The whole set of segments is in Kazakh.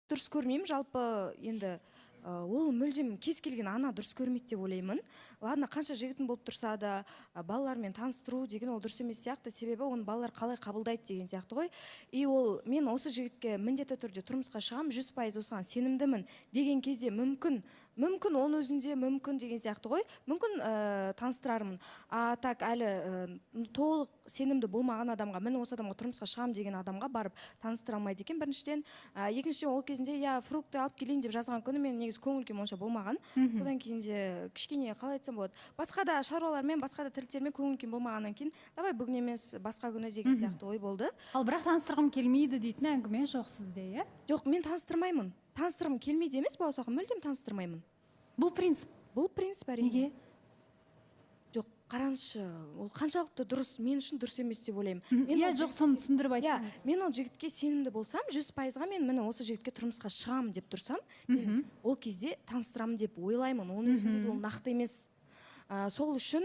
дұрыс көрмеймін, жалпы енді ол мүлдем кез келген ана дұрыс көрмейді деп ойлаймын. Ладно, қанша жігітің болып тұрса да, балалармен таныстыру деген ол дұрыс емес сияқты, себебі оны балалар қалай қабылдайды деген сияқты ғой. И ол мен осы жігітке міндетті түрде тұрмысқа шығам, 100% осыған сенімдімін деген кезде мүмкін оның өзінде мүмкін деген сияқты ғой. Мүмкін таныстырармын. А так әлі толық сенімді болмаған адамға, мен осы адамға тұрмысқа шығам деген адамға барып таныстыра алмайды екен біріншіден. Екіншіден ол кезінде я фрукты алып келейін деп жазған күні мен негізі көңіл-күйім онша болмаған. Содан кейін де кішкене қалай айтсам болады. Басқа да шаруалармен, басқа да тірліктермен көңіл-күйім болмағаннан кейін, давай бүгін емес, басқа күні деген сияқты ой болды. Ал бірақ таныстырғым келмейді дейтін әңгіме жоқ сізде, иә? Жоқ, мен таныстырмаймын. Таныстырғым келмейді емес, баласаққа мүлдем таныстырмаймын. Бұл принцип. Бұл принцип әрине. Неге? Жоқ, қараңызшы, ол қаншалықты дұрыс, мен үшін дұрыс емес деп ойлаймын. Иә, жоқ, соны түсіндіріп айтсаңыз. Мен ол жігітке сенімді болсам, 100%-ға мен осы жігітке тұрмысқа шығамын деп тұрсам, мен ол кезде таныстырамын деп ойлаймын. Оның өзінде ол нақты емес. Сол үшін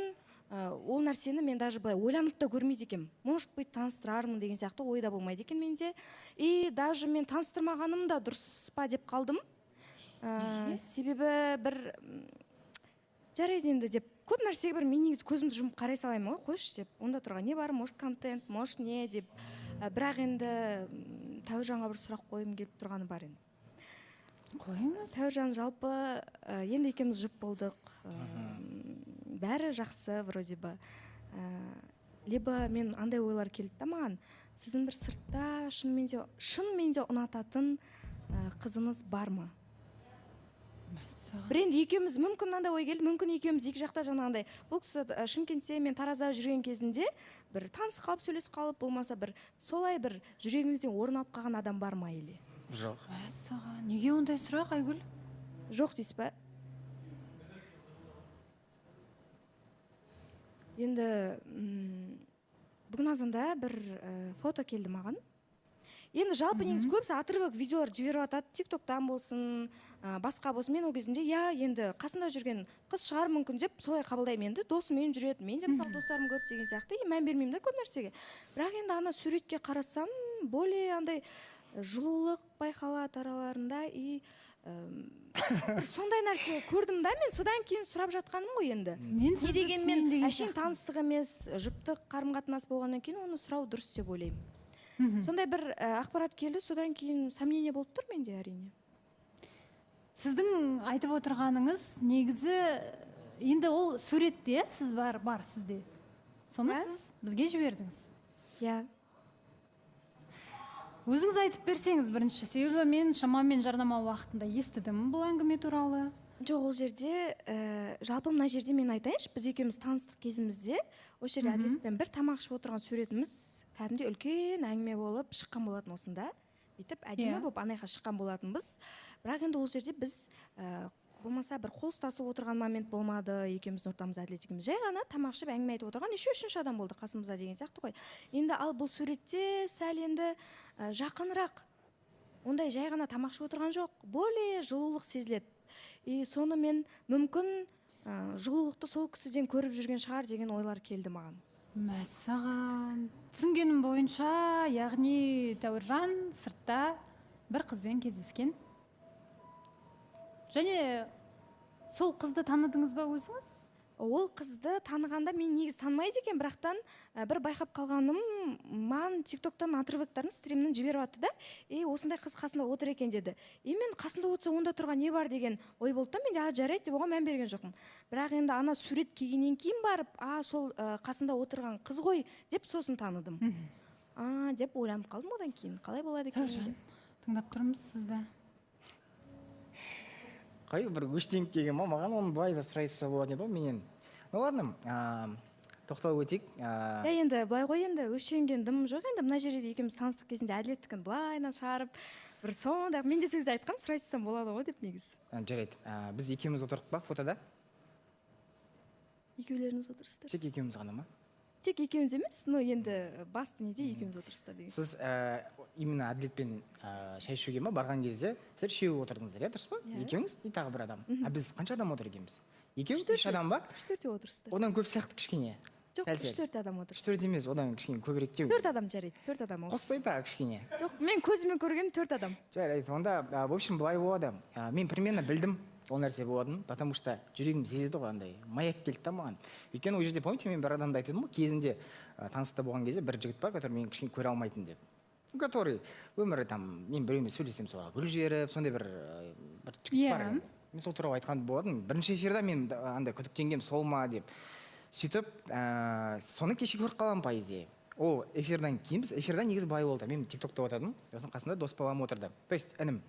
ол нәрсені мен даже былай ойланып та көрмейді екенмін. Может быть, таныстырармын деген сияқты ойда болмайды екен менде. И даже мен таныстырмағаным да дұрыс па деп қалдым. Себебі бір жарайды енді деп көп нәрсеге бір мен негізі көзімді жұмып қарай салаймын ғой, қойшы деп. Онда тұрған не бар, может контент, может не деп. Бірақ енді Тәужанға бір сұрақ қойым келіп тұрғаны бар енді. Қойыңыз. Тәужан, жалпы енді екеуміз жұп болдық. Бәрі жақсы вроде бы. Либо мен андай ойлар келді да маған, сіздің бір сыртта шынымен де ұнататын қызыңыз бар ма? Бір енді екеуміз мүмкін мынандай ой келді, мүмкін екеуміз екі жақта жаңағындай. Бұл кісі Шымкентте мен Таразда жүрген кезінде бір танысып қалып, сөйлесіп қалып, болмаса бір солай бір жүрегіңізден орын алып қалған адам бар ма или? Жоқ. Мәссаған, неге ондай сұрақ, Айгүл? Жоқ дейсіз ба? Енді бүгін азанда бір фото келді маған. Енді жалпы негізі көбісі отрывок видеолар жіберіп атады, тиктоктан болсын, басқа болсын. Мен ол кезінде енді қасында жүрген қыз шығар мүмкін деп солай қабылдаймын. Енді досыммен жүреді, мен де мысалы достарым көп деген сияқты, мән бермеймін да көп нәрсеге. Бірақ енді ана суретке қарасам, более андай жылулық байқалады араларында и сондай нәрсе көрдім да, мен содан кейін сұрап жатқаным ғой енді. Не дегенмен әшейін таныстық емес, жұптық қарым-қатынас болғаннан кейін оны сұрау дұрыс деп ойлаймын. Сондай бір ақпарат келді, содан кейін сомнение болып тұр менде әрине. Сіздің айтып отырғаныңыз негізі енді ол суретте сіз бар сізде. Соны сіз бізге жібердіңіз. Иә. Өзіңіз айтып берсеңіз бірінші, себебі мен шамамен жарнама уақытында естідім бұл әңгіме туралы. Жоқ, ол жерде, жалпы мына жерде мен айтайыншы, біз екеуміз таныстық кезімізде, осы жерде Әділетпен бір тамақ ішіп отырған суретіміз кәдімгідей үлкен әңгіме болып шыққан болатын осында. Бүйтіп әдемі болып анайға шыққан болатынбыз. Бірақ енді ол жерде біз болмаса бір қол ұстасып отырған момент болмады, екеуміздің ортамызда Әділет екеуміз жай ғана тамақ ішіп әңгіме айтып отырған үшінші адам болды қасымызда деген сияқты ғой. Енді ал бұл суретте сәл енді жақынырақ, ондай жай ғана тамақ ішіп отырған жоқ, более жылулық сезіледі. И соны мен мүмкін жылулықты сол кісіден көріп жүрген шығар деген ойлар келді маған. Мәссаған, түсінгенім бойынша, яғни Тәуіржан сыртта бір қызбен кездескен. Және сол қызды таныдыңыз ба өзіңіз? Ол қызды танығанда мен негіз танымайды екен, бірақтан бір байқап қалғаным, маған тиктоктан отрывоктарын стримнің жіберіп атты да, осындай қыз қасында отыр екен деді. Мен қасында отырса онда тұрған не бар деген ой болды да, менде жарайды деп оған мән берген жоқпын. Бірақ енді ана сурет келгеннен кейін барып, сол қасында отырған қыз ғой деп сосын таныдым. Деп ойланып қалдым одан кейін. Қалай болады екен? Тәужан, тыңдап тұрмыз сізді. Қай бір өштен келген ма, маған оны былай да сұрайса болады еді ғой менен. Ну ладно, тоқталып өтейік. Енді былай ғой, енді өшенген дым жоқ, енді мына жерде екеуміз таныстық кезінде Әділеттікін былайынан шығарып, бір сондай, мен де сөз айтқам, сұрайсам болады ғой деп негіз. Жарайды, біз екеуміз отырдық па фотода? Екеулеріңіз отырсыздар. Тек екеуміз ғана ма? Тек екеуміз емес, енді басты неде екеуміз отырсыздар деген. Сіз именно Әділетпен шай ішуге ма барған кезде сіздер үшеуі отырдыңыздар, иә, дұрыс па? Екеуіңіз и тағы бір адам. Біз қанша адам отыр екенбіз? Екеу, үш адам ба? Үш-төртеу отырсыздар. Одан көп сияқты кішкене. жоқ Сәл-сәл. 3-4 адам отыр. 3-4 емес, одан кішкене көбірек деу. 4 адам жарайды, 4 адам ол. Қоссай тағы кішкене. Жоқ, мен көзіммен көрген 4 адам. Жарайды, онда в общем былай болады. Мен примерно білдім ол нәрсе болатынын, потому что жүрегім сезеді ғой андай маяк келді да маған. Өйткені ол жерде помните, мен бір адамды айтып едім ғой, кезінде таныста болған кезде бір жігіт бар, который мені кішкене көре алмайтын деп. Который өмірі там мен біреумен сөйлесем соған гүл жіберіп, сондай бір жігіт бар. Мен сол туралы айтқан болатын. Бірінші эфирда мен андай күдіктенгем сол ма деп. Сөйтіп, соны кеше көріп қалам по идее. Ол эфирдан кейін біз эфирда негізі былай болды. Мен тиктокта отырдым, сосын қасында дос балам отырды. То есть інім.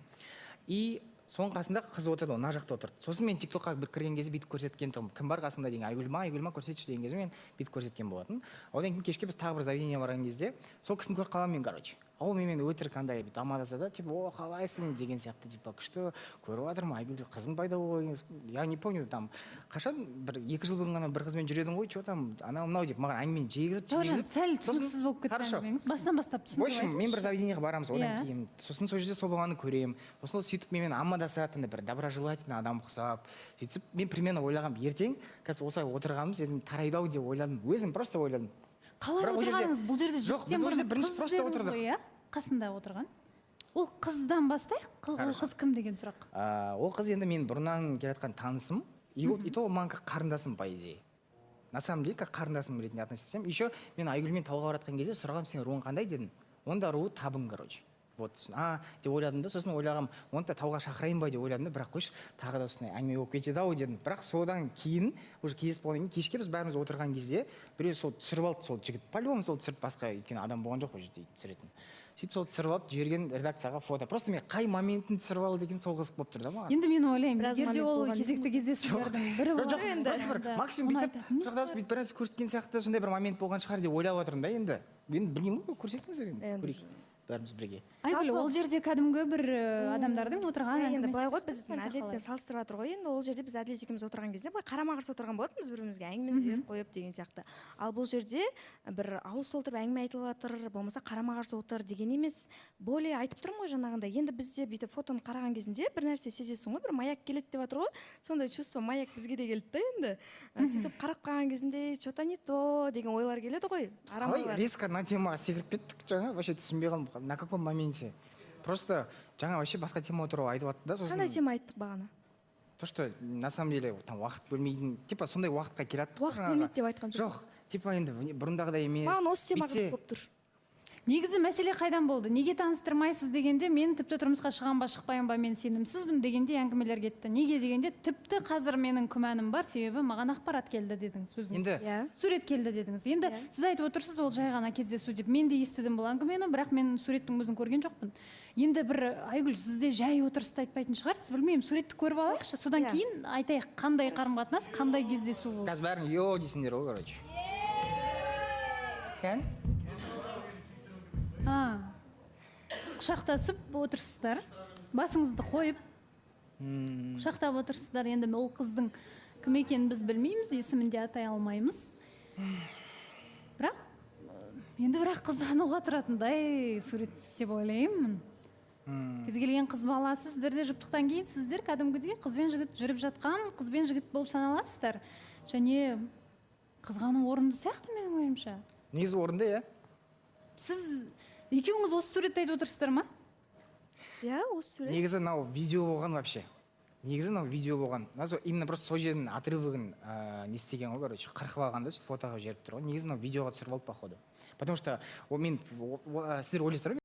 И соның қасында қыз отырды, мына жақта отырды. Сосын мен тиктокқа бір кірген кезде бүйтіп көрсеткен тұғым. Кім бар қасында деген, Айгүл ма көрсетші деген кезде мен бүйтіп көрсеткен болатын. Одан кейін кешке біз тағы бір заведение барған кезде сол кісіні көріп қаламын мен, короче. Ол менімен өтірік андай амандаса да, типа, о, қалайсың деген сияқты, типа, күшті көріп жатырмын, Айгүл қызың пайда болды. Я не помню, там қашан бір 2 жыл бұрын ғана бір қызбен жүр ғой, что там, анау мынау деп маған әңгімені жегізіп. Сәл түсініксіз болып кетті әңгімеңіз. Бастан бастап түсіндіріп айтыңызшы. В общем, мен бір заведениеға барамыз, одан кейін сосын сол жерде сол болғанын көремін. Сосын сөйтіп менімен амандасады, бір доброжелательный адам ұқсап. Сөйтіп мен примерно ойлағам, ертең қазір осылай отырғанымыз ертең тарайды ау деп ойладым. Өзім просто ойладым. Қалай отырғаныңыз? Бұл жерде жоқ, біз ол жерде бірінші просто отырдық. Қасында отырған. Ол қыздан бастайық. Ол қыз кім деген сұрақ? Ол қыз енді мен бұрыннан келатқан танысым. И то маған қарындасым по идее. На самом деле, как қарындасым ретінде относитсем. Еще мен Айгүлмен тауға баратқан кезде сұрағам, сен руың қандай дедім. Онда руы табын, короче. Вот, деп ойладым да, сосын ойлағам, онда тауға шақырайын ба деп ойладым да, бірақ қойшы, тағы да осындай әңгіме болып кетеді ау дедім. Бірақ содан кейін, уже кездесіп болғаннан кейін, кешке біз бәріміз отырған кезде, біреу сол түсіріп алды, сол жігіт. По-любому сол түсіріп, басқа өйткені адам болған жоқ ол жерде түсіретін. Сөйтіп сол түсіріп алып жіберген редакцияға фото. Просто мен қай моментін түсіріп алды деген сол қызық болып тұр да маған. Енді мен ойлаймын, егер де ол кезекті кездесулердің бірі бар. Жоқ, максимум бүйтіп, жоқтасып бүйтіп бір нәрсе көрсеткен сияқты сондай бір момент болған шығар деп ойлап отырмын да енді. Мен білмеймін ғой, көрсетіңіздер енді. Бәріміз бірге. Айгүл, ол жерде кәдімгі бір адамдардың отырған енді былай ғой, біз әділетпен салыстырып жатыр ғой. Енді ол жерде біз әділет екеуміз отырған кезде былай қарама-қарсы отырған болатынбыз, бір-бірімізге әңгімені беріп қойып деген сияқты. Ал бұл жерде бір ауыз толтырып әңгіме айтылып жатыр, болмаса қарама-қарсы отыр деген емес. Более айтып тұрмын ғой жаңағындай. Енді бізде бүйтіп фотоны қараған кезінде бір нәрсе сезесің ғой, бір маяк келеді деп жатыр ғой. Сондай чувство маяк бізге де келді да енді. Сөйтіп қарап қалған кезінде что-то не то деген ойлар келеді ғой. Қалай резко на тема секіріп кеттік жаңа, вообще түсінбей қалдым. На каком моменте? Просто жаңа вообще басқа тема туралы айтып жатты да, сосын. Қандай тема айттық бағана? То, что на самом деле там уақыт бөлмейтін, типа сондай уақытқа келаттық. Уақыт бөлмейді деп айтқан жоқ. Жоқ, типа енді бұрындағыдай емес. Маған осы тема қызық болып тұр. Негізі мәселе қайдан болды? Неге таныстырмайсыз дегенде мен тіпті тұрмысқа шығам ба шықпайын ба мен сенімсізбін дегенде әңгімелер кетті. Неге дегенде тіпті қазір менің күмәнім бар, себебі маған ақпарат келді дедіңіз сөзіңіз. Енді сурет келді дедіңіз. Енді сіз айтып отырсыз ол жай ғана кездесу деп. Мен де естідім бұл әңгімені, бірақ мен суреттің өзін көрген жоқпын. Енді бір Айгүл, сізде жай отырысты айтпайтын шығарсыз, білмеймін, суретті көріп алайықшы, содан кейін айтайық қандай қарым-қатынас, қандай кездесу болды. қазір бәрін йо дейсіңдер ғой, короче. Кен? Құшақтасып отырсыздар, басыңызды қойып құшақтап отырсыздар. Енді ол қыздың кім екенін біз білмейміз, есімін де атай алмаймыз. Бірақ қыздануға тұратындай сурет деп ойлаймын. Кез келген қыз бала, сіздер де жұптықтан кейін сіздер кәдімгідей қызбен жігіт жүріп жатқан, қызбен жігіт болып саналасыздар. Және қызғану орынды сияқты менің ойымша. Негізі орынды, иә? Сіз екеуіңіз осы суретті айтып отырсыздар ма? Иә, осы сурет. Негізі мынау видео болған вообще. Негізі мынау видео болған. Именно просто сол жердің отрывығын не істеген ғой, короче, қырқып алғанда фотоға жіберіп тұр ғой. Негізі мынау видеоға түсіріп алды, походу. Потому что мен сіздер ойлайсыздар